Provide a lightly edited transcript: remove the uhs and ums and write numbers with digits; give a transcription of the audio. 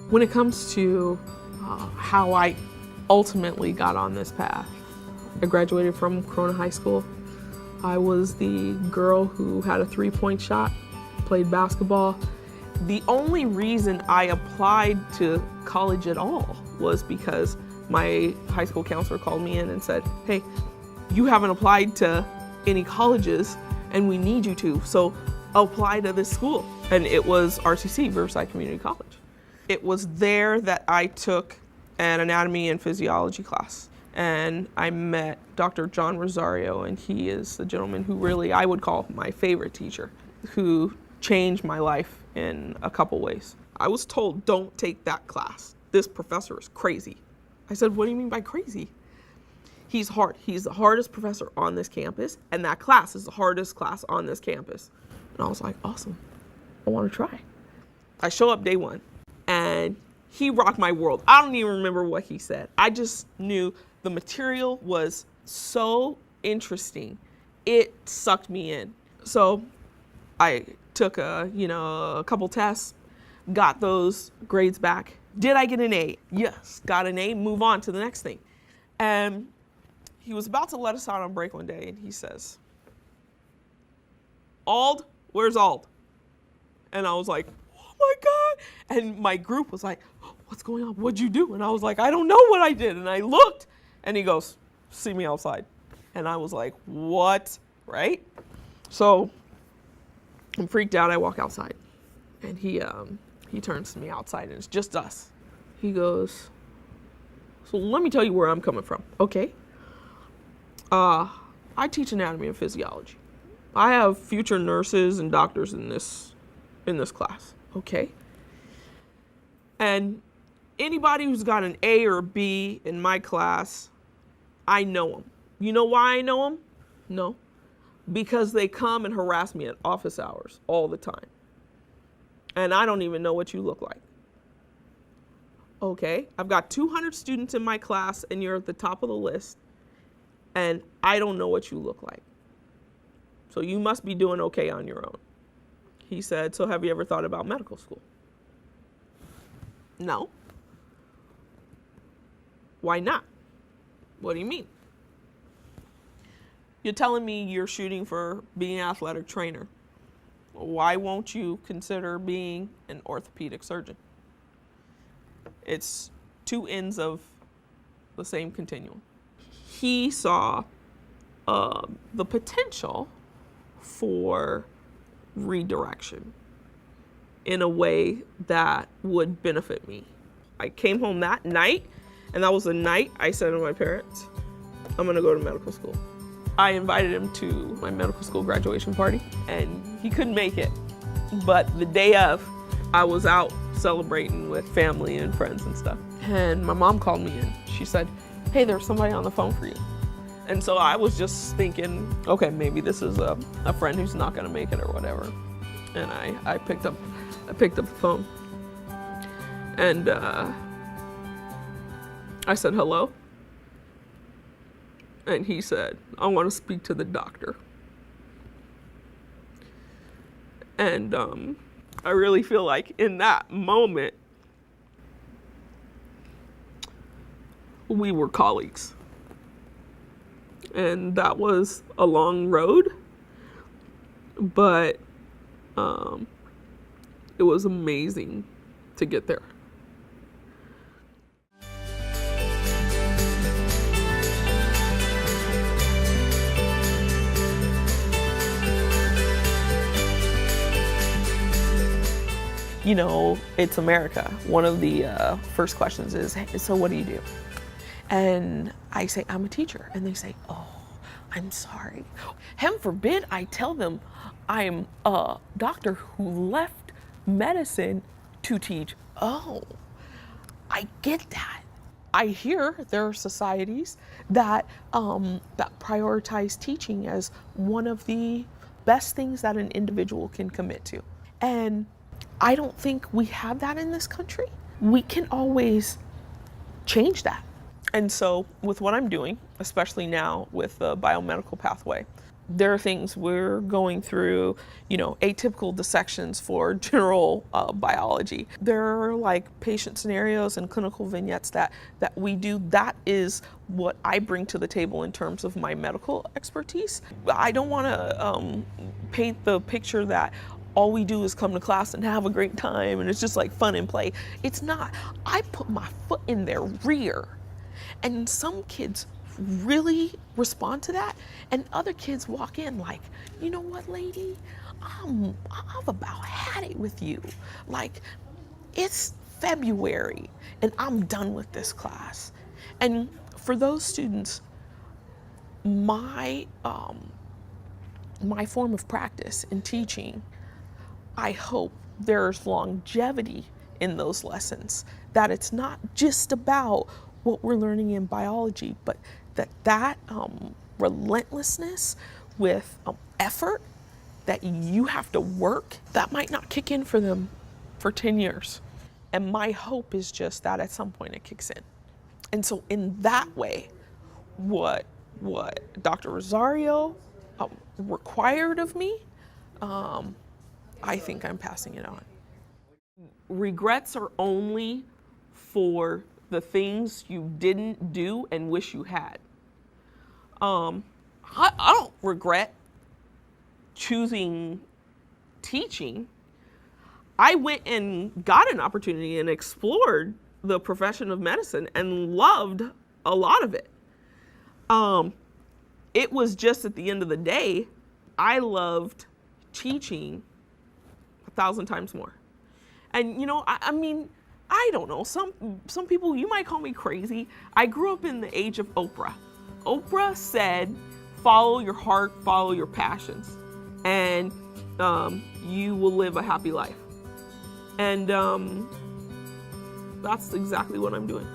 When it comes to how I ultimately got on this path, I graduated from Corona High School. I was the girl who had a three-point shot, played basketball. The only reason I applied to college at all was because my high school counselor called me in and said, hey, you haven't applied to any colleges and we need you to, so apply to this school. And it was RCC, Riverside Community College. It was there that I took an anatomy and physiology class. And I met Dr. John Rosario, and he is the gentleman who really I would call my favorite teacher, who changed my life in a couple ways. I was told, don't take that class. This professor is crazy. I said, what do you mean by crazy? He's hard. He's the hardest professor on this campus, and that class is the hardest class on this campus. And I was like, awesome, I want to try. I show up day one, and he rocked my world. I don't even remember what he said. I just knew the material was so interesting. It sucked me in. So I took a couple tests, got those grades back. Did I get an A? Yes, got an A, move on to the next thing. And he was about to let us out on break one day, and he says, Auld, where's Auld? And I was like, oh my God. And my group was like, what's going on? What'd you do? And I was like, I don't know what I did. And I looked, and he goes, see me outside. And I was like, what? Right? So I'm freaked out. I walk outside, and he turns to me outside, and it's just us. He goes, so let me tell you where I'm coming from. Okay. I teach anatomy and physiology. I have future nurses and doctors in this class. Okay. And anybody who's got an A or B in my class, I know them. You know why I know them? No. Because they come and harass me at office hours all the time. And I don't even know what you look like. Okay, I've got 200 students in my class and you're at the top of the list, and I don't know what you look like. So you must be doing okay on your own. He said, so have you ever thought about medical school? No. Why not? What do you mean? You're telling me you're shooting for being an athletic trainer. Why won't you consider being an orthopedic surgeon? It's two ends of the same continuum. He saw the potential for redirection in a way that would benefit me. I came home that night, and that was the night I said to my parents, I'm gonna go to medical school. I invited him to my medical school graduation party, and he couldn't make it. But the day of, I was out celebrating with family and friends and stuff. And my mom called me in. She said, hey, there's somebody on the phone for you. And so I was just thinking, okay, maybe this is a friend who's not gonna make it or whatever. And I picked up the phone. And I said, hello. And he said, I want to speak to the doctor. And I really feel like in that moment, we were colleagues. And that was a long road, but it was amazing to get there. You know, it's America. One of the first questions is, hey, so what do you do? And I say, I'm a teacher. And they say, oh, I'm sorry. Heaven forbid I tell them I'm a doctor who left medicine to teach. Oh, I get that. I hear there are societies that prioritize teaching as one of the best things that an individual can commit to. And I don't think we have that in this country. We can always change that. And so with what I'm doing, especially now with the biomedical pathway, There are things we're going through, atypical dissections for general biology. There are like patient scenarios and clinical vignettes that we do. That is what I bring to the table in terms of my medical expertise. I don't want to paint the picture that all we do is come to class and have a great time and it's just like fun and play. It's not. I put my foot in their rear, and some kids really respond to that, and other kids walk in like, you know what, lady, I've about had it with you. Like, it's February and I'm done with this class. And for those students, my form of practice in teaching, I hope there's longevity in those lessons, that it's not just about what we're learning in biology, but that relentlessness with effort that you have to work, that might not kick in for them for 10 years. And my hope is just that at some point it kicks in. And so in that way, what Dr. Rosario required of me, I think I'm passing it on. Regrets are only for the things you didn't do and wish you had. I don't regret choosing teaching. I went and got an opportunity and explored the profession of medicine and loved a lot of it. It was just at the end of the day, I loved teaching 1,000 times more. And I mean, I don't know, some people, you might call me crazy. I grew up in the age of Oprah. Oprah said, follow your heart, follow your passions, and you will live a happy life. And that's exactly what I'm doing.